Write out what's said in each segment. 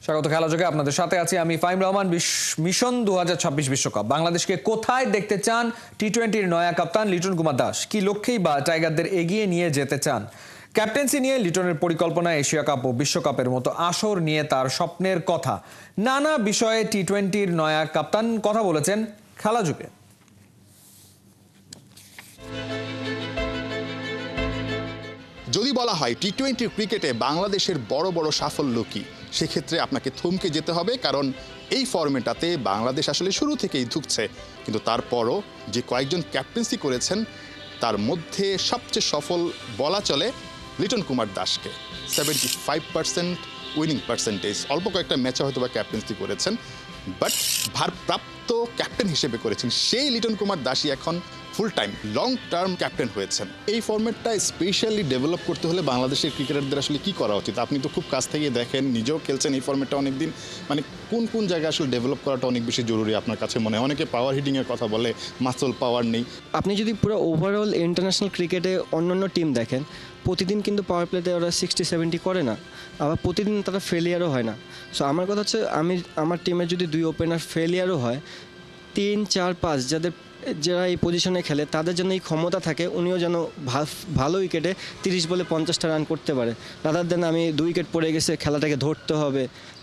স্বাগত খেলাযোগে আপনাদের সাথে আছি আমি ফাহিম রহমান। মিশন 2026 বিশ্বকাপ বাংলাদেশকে কোথায় দেখতে চান টি-20-র নয়া কাপ্তান লিটন কুমার দাস? কি লক্ষ্যেই বা টাইগারদের এগিয়ে নিয়ে যেতে চান? ক্যাপ্টেন্সি নিয়ে লিটনের পরিকল্পনা, এশিয়া কাপ ও বিশ্বকাপের মতো আসর নিয়ে তার স্বপ্নের কথা, নানা বিষয়ে টি-20-র নয়া কাপ্তান কথা বলেছেন খেলাযোগে। যদি বলা হয় টি-20 ক্রিকেটে বাংলাদেশের বড় বড় সাফল্য কি, সেক্ষেত্রে আপনাকে থমকে যেতে হবে, কারণ এই ফরম্যাটে বাংলাদেশ আসলে শুরু থেকেই ধুঁকছে। কিন্তু তারপরও যে কয়েকজন ক্যাপ্টেন্সি করেছেন তার মধ্যে সবচেয়ে সফল বলা চলে লিটন কুমার দাসকে। 75% উইনিং পার্সেন্টেজ, অল্প কয়েকটা ম্যাচে হয়তো বা ক্যাপ্টেন্সি করেছেন, বাট ভারপ্রাপ্ত ক্যাপ্টেন হিসেবে করেছেন সেই লিটন কুমার দাসই এখন full time long term captain হয়েছেন। এই ফরম্যাটটা স্পেশালি ডেভেলপ করতে হলে বাংলাদেশের ক্রিকেটারদের আসলে কি করা উচিত? আপনি তো খুব কাছ থেকে দেখেন, নিজেও খেলছেন এই ফরম্যাটটা অনেকদিন, মানে কোন কোন জায়গায় আসলে ডেভেলপ করাটা অনেক বেশি জরুরি আপনার কাছে মনে হয়? অনেকে পাওয়ার হিটিংয়ের কথা বলে, মাসল পাওয়ার নেই। আপনি যদি পুরো ওভারঅল ইন্টারন্যাশনাল ক্রিকেটে অন্যান্য টিম দেখেন, প্রতিদিন কিন্তু পাওয়ার প্লেতে ওরা 60-70 করে না, আবার প্রতিদিন তারা ফেলিয়ারও হয় না। সো আমার কথা হচ্ছে, আমার টিমের যদি 2 ওপেনার ফেলিয়ারও হয়, 3, 4, 5 যারা এই পজিশনে খেলে তাদের জন্য এই ক্ষমতা থাকে, উনিও যেন ভালো উইকেটে 30 বলে 50টা রান করতে পারে, রাদার দেন আমি 2 উইকেট পড়ে গেছে খেলাটাকে ধরতে হবে।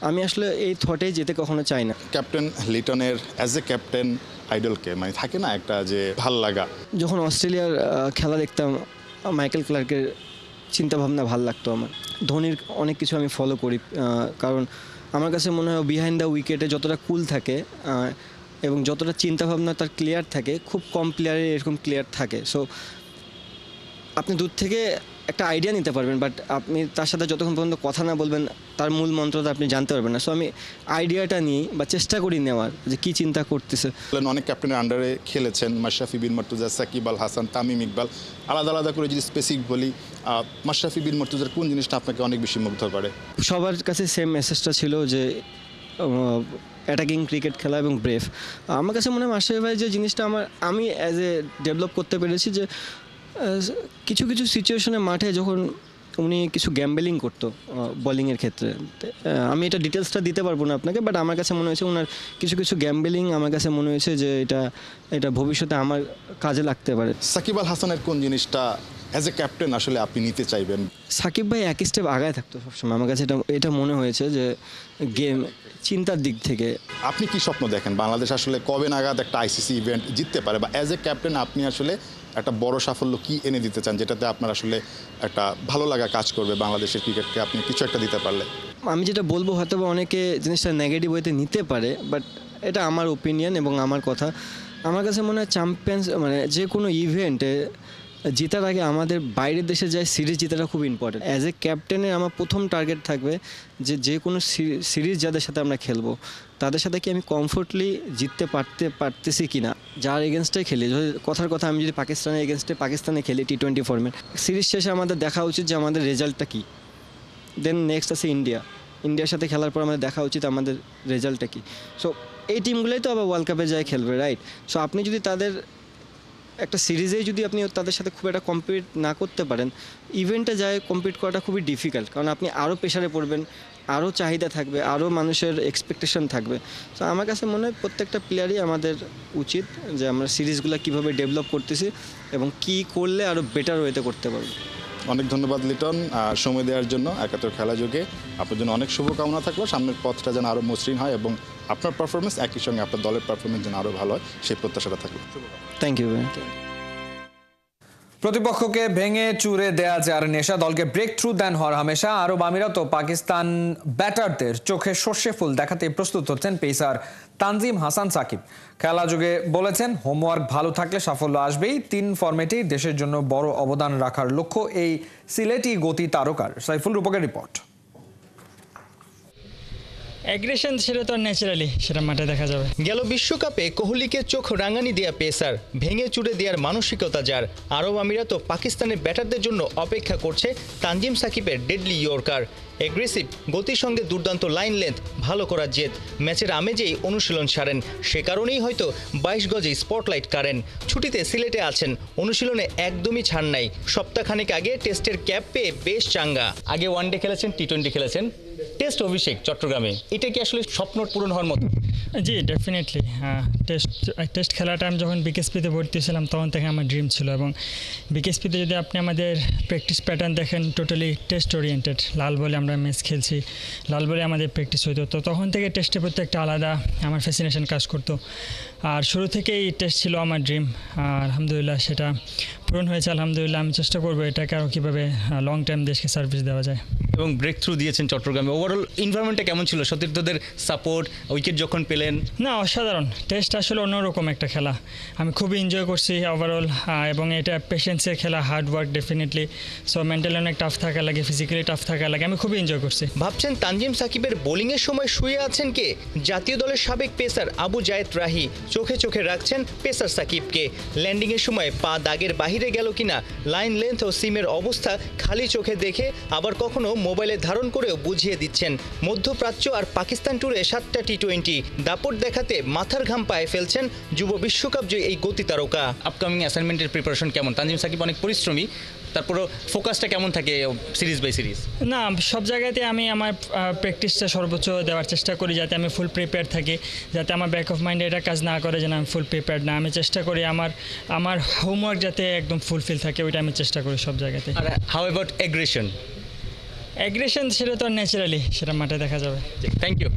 আমি আসলে এই থটেই যেতে কখনো চাই না। ক্যাপ্টেন লিটনের অ্যাজ এ ক্যাপ্টেন আইডলকে, মানে থাকে না একটা যে ভাল লাগা? যখন অস্ট্রেলিয়ার খেলা দেখতাম, মাইকেল ক্লার্কের চিন্তাভাবনা ভাল লাগতো আমার। ধোনির অনেক কিছু আমি ফলো করি, কারণ আমার কাছে মনে হয় বিহাইন্ড দ্য উইকেটে যতটা কুল থাকে এবং যতটা চিন্তাভাবনা তার ক্লিয়ার থাকে, খুব কম প্লেয়ারে এরকম ক্লিয়ার থাকে। সো আপনি দূর থেকে একটা আইডিয়া নিতে পারবেন, বাট আপনি তার সাথে যতক্ষণ পর্যন্ত কথা না বলবেন তার মূল মন্ত্রটা আপনি জানতে পারবেন না। সো আমি আইডিয়াটা নিই বা চেষ্টা করি নেওয়ার, যে কী চিন্তা করতেছে। অনেক ক্যাপ্টেনের আন্ডারে খেলেছেন, মাশরাফি বিন মর্তুজা, সাকিব আল হাসান, তামিম ইকবাল। আলাদা আলাদা করে যদি স্পেসিফিক বলি, মাশরাফি বিন মর্তুজার কোন জিনিসটা আপনাকে অনেক বেশি মুগ্ধ করে? সবার কাছে সেম মেসেজটা ছিল যে অ্যাটাকিং ক্রিকেট খেলা এবং ব্রেভ। আমার কাছে মনে হয় মাশরাফি ভাই যে জিনিসটা আমি অ্যাজ এ ডেভেলপ করতে পেরেছি, যে কিছু কিছু সিচুয়েশনে মাঠে যখন উনি কিছু গ্যাম্বেলিং করতো বোলিংয়ের ক্ষেত্রে, আমি এটা ডিটেলসটা দিতে পারবো না আপনাকে, বাট আমার কাছে মনে হয়েছে ওনার কিছু কিছু গ্যাম্বেলিং আমার কাছে মনে হয়েছে যে এটা ভবিষ্যতে আমার কাজে লাগতে পারে। সাকিব আল হাসানের কোন জিনিসটা অ্যাজ এ ক্যাপ্টেন আসলে আপনি নিতে চাইবেন? সাকিব ভাই এক স্টেপ আগায় থাকতো সবসময়, আমার কাছে এটা মনে হয়েছে যে গেম চিন্তার দিক থেকে। আপনি কি স্বপ্ন দেখেন বাংলাদেশ আসলে কবে নাগাদ একটা আইসিসি ইভেন্ট জিততে পারে, বা অ্যাজ এ ক্যাপ্টেন আপনি আসলে একটা বড় সাফল্য কি এনে দিতে চান, যেটাতে আপনার আসলে একটা ভালো লাগা কাজ করবে বাংলাদেশের ক্রিকেটকে আপনি কিছু একটা দিতে পারলে? আমি যেটা বলবো হয়তো বা অনেকে জিনিসটা নেগেটিভ ওয়েতে নিতে পারে, বাট এটা আমার ওপিনিয়ন এবং আমার কথা। আমার কাছে মনে হয় চ্যাম্পিয়ন্স মানে যে কোনো ইভেন্টে জেতার আগে আমাদের বাইরের দেশে যায় সিরিজ জেতাটা খুব ইম্পর্টেন্ট। অ্যাজ এ ক্যাপ্টেনের আমার প্রথম টার্গেট থাকবে যে কোনো সিরিজ যাদের সাথে আমরা খেলবো তাদের সাথে কি আমি কমফোর্টলি জিততে পারতেছি কি না। যার এগেনস্টে খেলি, কথার কথা আমি যদি পাকিস্তানের এগেনস্টে পাকিস্তানে খেলি টি-20 ফর্মেট, সিরিজ শেষে আমাদের দেখা উচিত যে আমাদের রেজাল্টটা কী। দেন নেক্সট আছে ইন্ডিয়ার সাথে খেলার পর আমাদের দেখা উচিত আমাদের রেজাল্টটা কী। সো এই টিমগুলোই তো আবার ওয়ার্ল্ড কাপে যায় খেলবে, রাইট? সো আপনি যদি তাদের একটা সিরিজেই যদি আপনি তাদের সাথে খুব একটা কম্পিট না করতে পারেন, ইভেন্টে যায় কম্পিট করাটা খুবই ডিফিকাল্ট, কারণ আপনি আরও প্রেশারে পড়বেন, আরও চাহিদা থাকবে, আরও মানুষের এক্সপেকটেশন থাকবে। তো আমার কাছে মনে হয় প্রত্যেকটা প্লেয়ারই আমাদের উচিত যে আমরা সিরিজগুলো কীভাবে ডেভেলপ করতেছি এবং কী করলে আরও বেটার ওয়েতে করতে পারবো। অনেক ধন্যবাদ লিটন সময় দেওয়ার জন্য। একাত্তর খেলা যোগে আপনার জন্য অনেক শুভকামনা থাকলো, সামনের পথটা যেন আরও মসৃণ হয় এবং আপনার পারফরমেন্স একই সঙ্গে আপনার দলের পারফরমেন্স যেন আরও ভালো হয়, সেই প্রত্যাশাটা থাকলো। Thank you. প্রতিপক্ষকে ভেঙে চুরে দেয়া যার নেশা, দলকে ব্রেক থ্রু দেন হর হামেশা। আরব আমিরাত ও পাকিস্তান ব্যাটারদের চোখে সর্ষে ফুল দেখাতে প্রস্তুত হচ্ছেন পেসার তানজিম হাসান সাকিব। খেলা যুগে বলেছেন, হোমওয়ার্ক ভালো থাকলে সাফল্য আসবেই। 3 ফরম্যাটেই দেশের জন্য বড় অবদান রাখার লক্ষ্য এই সিলেটি গতি তারকার। সাইফুল রূপকের রিপোর্ট। অ্যাগ্রেশন সেটা তো ন্যাচারালি সেটা মাঠে দেখা যাবে। গেল বিশ্বকাপে কোহলিকে চোখ রাঙানি দেয়া পেসার, ভেঙে চুরে দেওয়ার মানসিকতা যার, আরব আমিরাত ও পাকিস্তানের ব্যাটারদের জন্য অপেক্ষা করছে তানজিম সাকিবের ডেডলি ইয়র্কার। এগ্রেসিভ গতির সঙ্গে দুর্দান্ত লাইন লেন্থ, ভালো করার জেদ, ম্যাচের আমেজেই অনুশীলন সারেন। সে কারণেই হয়তো 22 গজে স্পটলাইট কারেন। ছুটিতে সিলেটে আছেন, অনুশীলনে একদমই ছাড় নাই। সপ্তাহখানেক আগে টেস্টের ক্যাপ পেয়ে বেশ চাঙ্গা। আগে ওয়ানডে খেলেছেন, টি-20 খেলেছেন, টেস্ট অভিষেক চট্টগ্রামে, এটা কি আসলে স্বপ্ন পূরণ হওয়ার মতো? জি ডেফিনেটলি। টেস্ট খেলাটা আমি যখন বিকেএসপিতে ভর্তি ছিলাম তখন থেকে আমার ড্রিম ছিল, এবং বিকেএসপিতে যদি আপনি আমাদের প্র্যাকটিস প্যাটার্ন দেখেন টোটালি টেস্ট ওরিয়েন্টেড। লাল বলে আমরা ম্যাচ খেলছি, লাল বলে আমাদের প্র্যাকটিস হইতো, তো তখন থেকে টেস্টের প্রতি একটা আলাদা আমার ফ্যাসিনেশন কাজ করতো। আর শুরু থেকেই টেস্ট ছিল আমার ড্রিম, আর আলহামদুলিল্লাহ সেটা পূরণ হয়েছে। আলহামদুলিল্লাহ আমি চেষ্টা করবো এটাকে আরও কীভাবে লং টাইম দেশকে সার্ভিস দেওয়া যায়। এবং ব্রেক থ্রু দিয়েছেন চট্টগ্রামে। ওভারঅল এনভায়রনমেন্টটা কেমন ছিল? সতীর্থদের সাপোর্ট, উইকেট যখন পেলেন? না, অসাধারণ। টেস্ট আসলে অন্যরকম একটা খেলা, আমি খুবই এনজয় করছি ওভারঅল। এবং এটা পেশেন্সের খেলা, hard work definitely. So mentally অনেক টাফ থাকা লাগে, ফিজিক্যালি টাফ থাকা লাগে, আমি খুবই এনজয় করছি। ভাবছেন তানজিম সাকিবের বোলিংয়ের সময় শুয়ে আছেন কে? জাতীয় দলের সাবেক পেসার আবু জায়েদ রাহি চোখে চোখে রাখছেন পেসার সাকিবকে। ল্যান্ডিংয়ের সময় পা দাগের বাহিরে গেল কিনা, লাইন লেন্থ ও সিমের অবস্থা খালি চোখে দেখে আবার কখনো মোবাইলে ধারণ করেও বুঝিয়ে দিচ্ছেন। মধ্যপ্রাচ্য আর পাকিস্তান ট্যুরে 7টা টি20 দাপট দেখাতে মাথার ঘাম পায়ে ফেলছেন যুব বিশ্বকাপ জয়ী এই গতি তারকা। আপকামিং অ্যাসাইনমেন্টের প্রিপারেশন কেমন? তানজিম সাকিব অনেক পরিশ্রমী, তারপরও ফোকাসটা কেমন থাকে সিরিজ বাই সিরিজ? না, সব জায়গাতে আমি আমার প্র্যাকটিসটা সর্বোচ্চ দেওয়ার চেষ্টা করি, যাতে আমি ফুল প্রিপেয়ার থাকি, যাতে আমার ব্যাক অফ মাইন্ডে এটা কাজ না করে যেন আমি ফুল প্রিপেয়ার্ড না। আমি চেষ্টা করি আমার হোমওয়ার্ক যাতে একদম ফুলফিল থাকে, ওইটা আমি চেষ্টা করি সব জায়গাতে। আর হাউ অ্যাবাউট অ্যাগ্রেশন? সেটা তো ন্যাচারালি সেটা মাঠে দেখা যাবে। Thank you.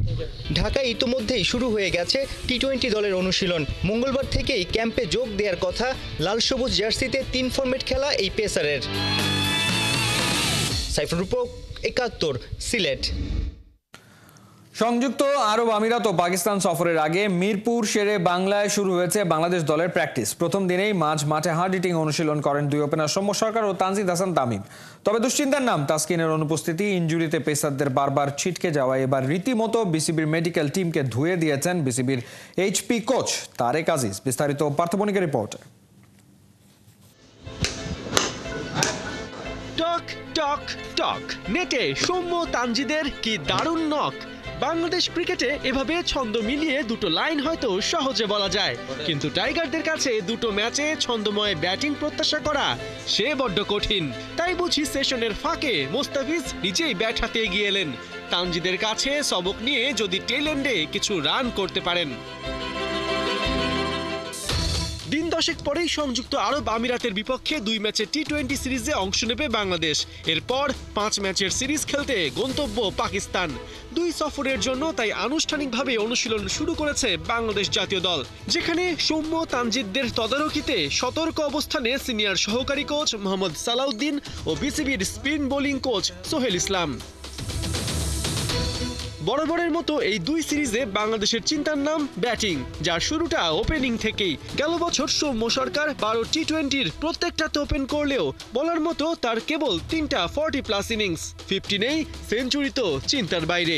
ঢাকায় ইতোমধ্যেই শুরু হয়ে গেছে টি20 দলের অনুশীলন। মঙ্গলবার থেকেই ক্যাম্পে যোগ দেওয়ার কথা লাল সবুজ জার্সিতে 3 ফরম্যাট খেলা এই পেসারের। সাইফুর রূপক, 71, সিলেট। সংযুক্ত আরব আমিরাত ও পাকিস্তান সফরের আগে মিরপুর শেরে বাংলায় শুরু হয়েছে বাংলাদেশ দলের প্র্যাকটিস। প্রথম দিনেই মাঠে হার্ড হিটিং অনুশীলন করেন দুই ওপেনার সৌম্য সরকার ও তানজিদ হাসান তামিম। তবে দুশ্চিন্তার নাম তাসকিনের অনুপস্থিতি। ইনজুরিতে পেসারদের বারবার ছিটকে যাওয়া এবার রীতিমতো বিসিবির মেডিকেল টিমকে ধুয়ে দিয়েছেন বিসিবির এইচপি কোচ তারেক আজিজ। বিস্তারিত পার্থবণিকের রিপোর্টে। টক টক টক নেটে সৌম্য তানজিদের কি দারুণ নক। বাংলাদেশ ক্রিকেটে এভাবে ছন্দ মিলিয়ে দুটো লাইন হয়তো সহজে বলা যায়, কিন্তু টাইগারদের কাছে দুটো ম্যাচে ছন্দময় ব্যাটিং প্রত্যাশা করা সে বড্ড কঠিন। তাই বুঝি সেশনের ফাঁকে মোস্তাফিজ নিজেই ব্যাট হাতে এগিয়ে এলেন। তানজিদের কাছে সবক নিয়ে যদি টেল এন্ডে কিছু রান করতে পারেন। দিন 10 পরেই সংযুক্ত আরব আমিরাতের বিপক্ষে 2 ম্যাচের টি20 সিরিজে অংশ নেবে বাংলাদেশ। এরপর 5 ম্যাচের সিরিজ খেলতে গন্তব্য পাকিস্তান। 2 সফরের জন্য তাই আনুষ্ঠানিকভাবে অনুশীলন শুরু করেছে বাংলাদেশ জাতীয় দল, যেখানে সৌম্য তানজিদদের তদারকিতে সতর্ক অবস্থানে সিনিয়র সহকারী কোচ মোহাম্মদ সালাউদ্দিন ও বিসিবির স্পিন বোলিং কোচ সোহেল ইসলাম। বরাবরের মতো এই 2 সিরিজে বাংলাদেশের চিন্তার নাম ব্যাটিং, যার শুরুটা ওপেনিং থেকেই। গেল বছর সৌম্য সরকার 12 টি20-র প্রত্যেকটাতে ওপেন করলেও বলার মতো তার কেবল 3টা 40+ ইনিংস। 15-এই সেঞ্চুরি তো চিন্তার বাইরে।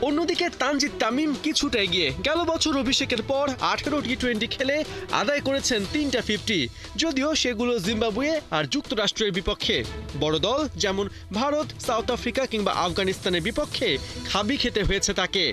অন্যদিকে তানজিদ তামিম কিছুটা এগিয়ে। গেল বছর অভিষেকের পর 18 টি20 খেলে আদায় করেছেন 3টা 50, যদিও সেগুলো জিম্বাবুয়ে আর যুক্তরাষ্ট্রের বিপক্ষে। বড় দল যেমন ভারত, সাউথ আফ্রিকা কিংবা আফগানিস্তানের বিপক্ষে খাবি খেতে হয়েছে তাকে।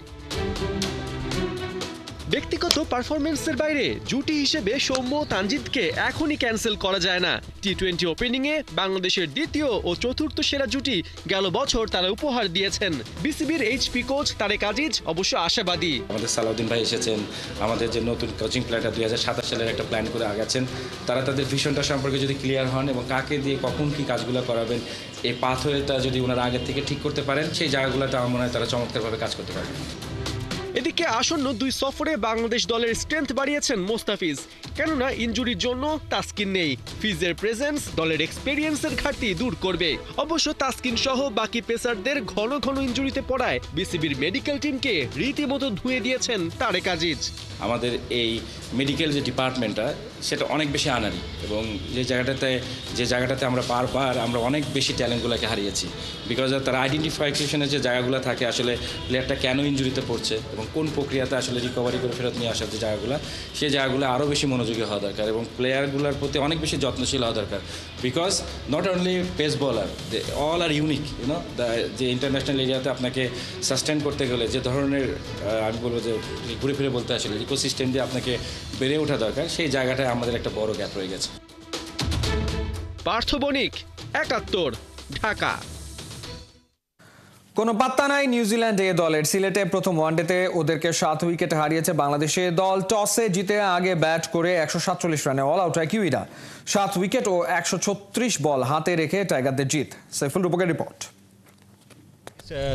ব্যক্তিগত পারফরমেন্সের বাইরে জুটি হিসেবে সৌম্য তানজিদকে এখনই ক্যান্সেল করা যায় না। টি20 ওপেনিংয়ে বাংলাদেশের দ্বিতীয় ও চতুর্থ সেরা জুটি গেল বছর তারা উপহার দিয়েছেন। বিসিবির এইচপি কোচ তারেক আজিজ অবশ্য আশাবাদী। আমাদের সালাউদ্দিন ভাই এসেছেন, আমাদের যে নতুন কোচিং প্ল্যানটা 2027 সালের একটা প্ল্যান করে আগাচ্ছেন, তারা তাদের ভিশনটা সম্পর্কে যদি ক্লিয়ার হন এবং কাকে দিয়ে কখন কি কাজগুলো করাবেন, এই পাথওয়েটা যদি ওনারা আগের থেকে ঠিক করতে পারেন, সেই জায়গাগুলোতে আমার মনে হয় তারা চমৎকারভাবে কাজ করতে পারবেন। এদিকে আসন্ন 2 সফরে বাংলাদেশ দলের স্ট্রেংথ বাড়িয়েছেন মোস্তাফিজ, কেননা ইনজুরির জন্য তাসকিন নেই। ফিজের প্রেজেন্স দলের এক্সপেরিয়েন্সের ঘাটতি দূর করবে। অবশ্য তাসকিন সহ বাকি পেসারদের ঘন ঘন ইনজুরিতে পড়ায় বিসিবির মেডিকেল টিমকে রীতিমতো ধুয়ে দিয়েছেন তারেক আজিজ। আমাদের এই মেডিকেল যে ডিপার্টমেন্টটা সেটা অনেক বেশি আনারি, এবং যে জায়গাটাতে আমরা বারবার অনেক বেশি ট্যালেন্টগুলোকে হারিয়েছি। বিকজ তার আইডেন্টিফিকেশনের যে জায়গাগুলো থাকে, আসলে প্লেয়ারটা কেন ইনজুরিতে পড়ছে এবং কোন প্রক্রিয়াতে আসলে রিকভারি করে ফেরত নিয়ে আসার যে জায়গাগুলো, সেই জায়গাগুলো আরও বেশি মনোযোগী হওয়া দরকার এবং প্লেয়ারগুলোর প্রতি অনেক বেশি যত্নশীল হওয়া দরকার। Because not only pace bowler, all are unique, যে ইন্টারন্যাশনাল এরিয়াতে আপনাকে সাস্টেন করতে গেলে যে ধরনের আমি বলবো যে ঘুরে ফিরে বলতে আসলে ইকোসিস্টেম দিয়ে আপনাকে বেড়ে ওঠা দরকার, সেই জায়গাটায় আমাদের একটা বড় গ্যাপ রয়ে গেছে। পার্থ বণিক, 71, ঢাকা। কোনো পাত্তা নাই নিউজিল্যান্ড এ দলের। সিলেটে প্রথম ওয়ানডেতে ওদেরকে 7 উইকেটে হারিয়েছে বাংলাদেশে দল। টসে জিতে আগে ব্যাট করে 147 রানে অল আউট হয় কিউইরা। 7 উইকেট ও 136 বল হাতে রেখে টাইগারদের জিত। সাইফুল রূপকের report.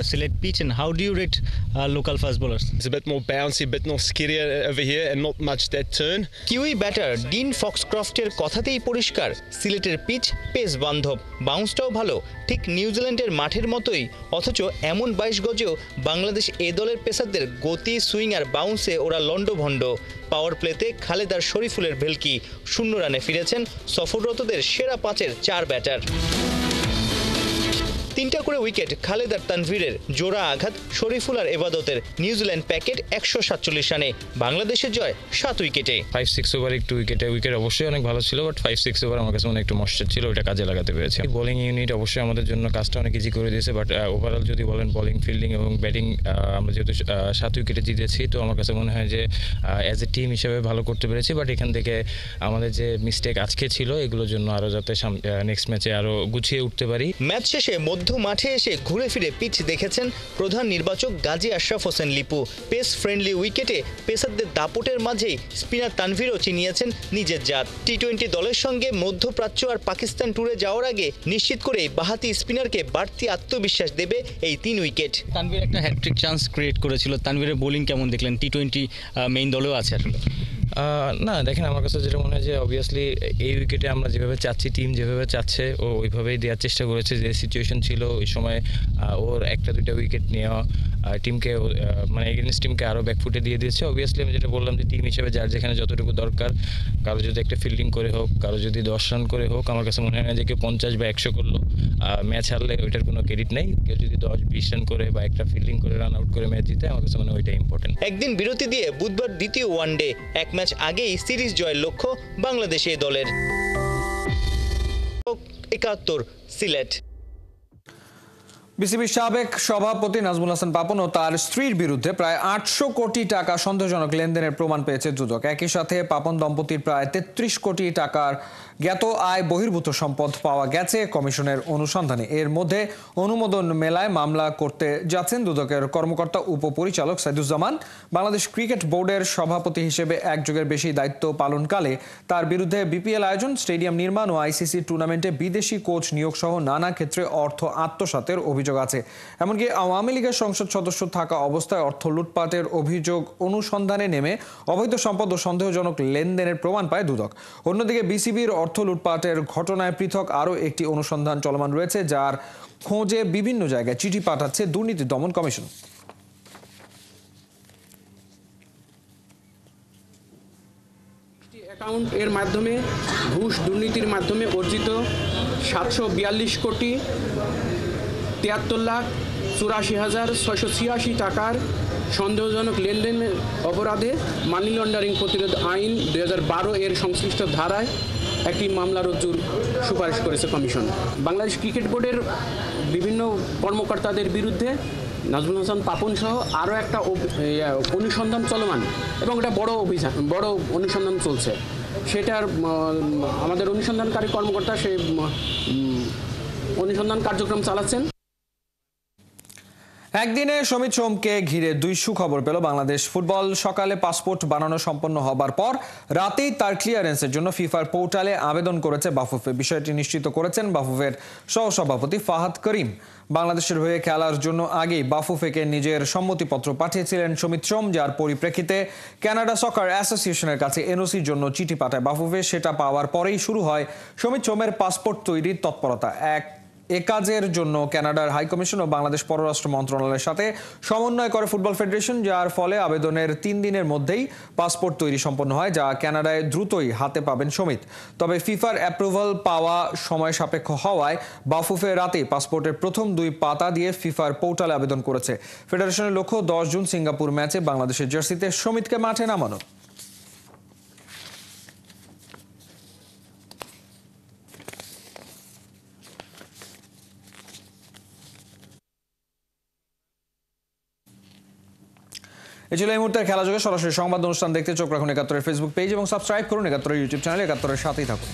Sylhet pitch, and how do you rate local fast bowlers? It's a bit more bouncy, a bit more skiddier over here and not much dead turn. Kiwi batter Dean ফক্সক্রফটের কথাতেই পরিষ্কার, সিলেটের pitch pace বান্ধব, বাউন্সটাও ভালো, ঠিক নিউজিল্যান্ডের মাঠের মতোই। অথচ এমন 22 গজেও বাংলাদেশ এ দলের পেসারদের গতি, সুইং আর বাউন্সে ওরা লন্ডভন্ড। পাওয়ার প্লেতে খালেদ আর শরীফুলের ভেলকি, 0 রানে ফিরেছেন সফররতদের সেরা 5-এর 4 ব্যাটার। 3টা করে উইকেট খালেদ আর তানভীরের, জোড়া আঘাত শরীফুল আর এবাদতের। নিউজিল্যান্ড প্যাকেট 147 রানে, বাংলাদেশের জয় 7 উইকেটে। 5-6 ওভার একটু উইকেট অবশ্যই অনেক ভালো ছিল, বাট 5-6 ওভার আমার কাছে একটু মশা ছিল, ওইটা কাজে লাগাতে পেরেছে। বোলিং ইউনিট অবশ্যই আমাদের জন্য কাজটা অনেক ইজি করে দিয়েছে, বাট ওভারঅল যদি বলেন বোলিং, ফিল্ডিং এবং ব্যাটিং, আমরা যেহেতু 7 উইকেটে জিতেছি, তো আমার কাছে মনে হয় যে অ্যাজ এ টিম হিসেবে ভালো করতে পেরেছি। বাট এখান থেকে আমাদের যে মিস্টেক আজকে ছিল, এগুলোর জন্য আরও যাতে নেক্সট ম্যাচে আরও গুছিয়ে উঠতে পারি। ম্যাচ শেষে মধ্য মাঠে এসে ঘুরে ফিরে পিচ দেখেছেন প্রধান নির্বাচক গাজী আশরাফ হোসেন লিপু। পেস ফ্রেন্ডলি উইকেটে পেসারদের দাপটের মাঝেই স্পিনার তানভীরও চিনিয়েছেন নিজের জাত। টি-20 দলের সঙ্গে মধ্যপ্রাচ্য আর পাকিস্তান ট্যুরে যাওয়ার আগে নিশ্চিত করে বাহাতি স্পিনারকে বাড়তি আত্মবিশ্বাস দেবে এই 3 উইকেট। তানভীর একটা হ্যাট্রিক চান্স ক্রিয়েট করেছিল। তানভীরের বোলিং কেমন দেখলেন? টি-20 মেইন দলেও আছে আসলে। না দেখেন, আমার কাছে যেটা মনে হয় যে অবভিয়াসলি এই উইকেটে আমরা যেভাবে চাচ্ছি, টিম যেভাবে চাচ্ছে, ও ওইভাবেই দেওয়ার চেষ্টা করেছে। যে সিচুয়েশন ছিল ওই সময়, ওর 1-2টা উইকেট নেওয়া টিমকে মানে এগেনস্ট টিমকে আরও ব্যাকফুটে দিয়ে দিয়েছে। অবভিয়াসলি আমি যেটা বললাম যে টিম হিসেবে যার যেখানে যতটুকু দরকার, কারো যদি একটা ফিল্ডিং করে হোক, কারো যদি 10 রান করে হোক, আমার কাছে মনে হয় না যে কেউ 50 বা 100 করলো ম্যাচ হারলে ওইটার কোনো ক্রেডিট নেই। কেউ যদি 10-20 রান করে বা একটা ফিল্ডিং করে রান আউট করে ম্যাচ জিতে, আমার কাছে মনে হয় ওইটা ইম্পর্টেন্ট। একদিন বিরতি দিয়ে বুধবার দ্বিতীয় ওয়ানডে, এক ম্যাচ আগেই সিরিজ জয়ের লক্ষ্য বাংলাদেশ এ দলের। 71 সিলেট। বিসিবির সাবেক সভাপতি নাজমুল হাসান পাপন ও তার স্ত্রীর বিরুদ্ধে প্রায় 800 কোটি টাকা সন্দেহজনক লেনদেনের প্রমাণ পেয়েছে দুদক। একই সাথে পাপন দম্পতির প্রায় 33 কোটি টাকার জ্ঞাত আয় বহির্ভূত সম্পদ পাওয়া গেছে কমিশনের অনুসন্ধানে। এর মধ্যে অনুমোদন মেলায় মামলা করতে যাচ্ছেন দুদকের কর্মকর্তা উপপরিচালক সাইদুজ্জামান। বাংলাদেশ ক্রিকেট বোর্ডের সভাপতি হিসেবে 1 যুগের বেশি দায়িত্ব পালনকালে তার বিরুদ্ধে বিপিএল আয়োজন, স্টেডিয়াম নির্মাণ ও আইসিসি টুর্নামেন্টে বিদেশি কোচ নিয়োগ সহ নানা ক্ষেত্রে অর্থ আত্মসাতের অভিযোগ আছে। এমনকি আওয়ামী লীগের সংসদ সদস্য থাকা অবস্থায় অর্থ লুটপাটের অভিযোগ অনুসন্ধানে নেমে অবৈধ সম্পদ ও সন্দেহজনক লেনদেনের প্রমাণ পায় দুদক। অন্যদিকে বিসিবির অর্থ লুটপাটের ঘটনায় পৃথক আরও একটি অনুসন্ধান চলমান রয়েছে, যার খোঁজে বিভিন্ন জায়গায় চিঠি পাঠাচ্ছে দুর্নীতি দমন কমিশন। অ্যাকাউন্ট এর মাধ্যমে ঘুষ দুর্নীতির মাধ্যমে অর্জিত 742 কোটি 73,84,686 টাকার সন্দেহজনক লেনদেনের অপরাধে মানি লন্ডারিং প্রতিরোধ আইন 2012 এর সংশ্লিষ্ট ধারায় একটি মামলা রুজুর সুপারিশ করেছে কমিশন। বাংলাদেশ ক্রিকেট বোর্ডের বিভিন্ন কর্মকর্তাদের বিরুদ্ধে নাজমুল হাসান পাপন সহ আরও একটা অনুসন্ধান চলমান এবং এটা বড় অনুসন্ধান চলছে। সেটার আমাদের অনুসন্ধানকারী কর্মকর্তা সেই অনুসন্ধান কার্যক্রম চালাচ্ছেন। একদিনে সমিত সোমকে ঘিরে 2 সুখবর পেল বাংলাদেশ ফুটবল। সকালে পাসপোর্ট বানানো সম্পন্ন হবার পর রাতেই তার ক্লিয়ারেন্সের জন্য ফিফার পোর্টালে আবেদন করেছে বাফুফে। বিষয়টি নিশ্চিত করেছেন বাফুফের সহসভাপতি ফাহাদ করিম। বাংলাদেশের হয়ে খেলার জন্য আগেই বাফুফেকে নিজের সম্মতিপত্র পাঠিয়েছিলেন সমিত সোম, যার পরিপ্রেক্ষিতে কানাডা সকার অ্যাসোসিয়েশনের কাছে এনওসির জন্য চিঠি পাঠায় বাফুফে। সেটা পাওয়ার পরেই শুরু হয় সমিত সোমের পাসপোর্ট তৈরির তৎপরতা। এ কাজের জন্য কানাডার হাইকমিশন ও বাংলাদেশ পররাষ্ট্র মন্ত্রণালয়ের সাথে সমন্বয় করে ফুটবল ফেডারেশন, যার ফলে আবেদনের 3 দিনের মধ্যেই পাসপোর্ট তৈরি সম্পন্ন হয়, যা কানাডায় দ্রুতই হাতে পাবেন সমিত। তবে ফিফার অ্যাপ্রুভাল পাওয়া সময় সাপেক্ষ হওয়ায় বাফুফে রাতে পাসপোর্টের প্রথম 2 পাতা দিয়ে ফিফার পোর্টালে আবেদন করেছে। ফেডারেশনের লক্ষ্য 10 জুন সিঙ্গাপুর ম্যাচে বাংলাদেশের জার্সিতে সমিতকে মাঠে নামানো। এই ছিল এই মুহূর্তের খেলা যোগে। সরাসরি সংবাদ অনুষ্ঠান দেখতে চোখ রাখুন 71-এর ফেসবুক পেজ এবং সাবস্ক্রাইব করুন 71-এর ইউটিউব চ্যানেল। 71-এর সাথেই থাকুন।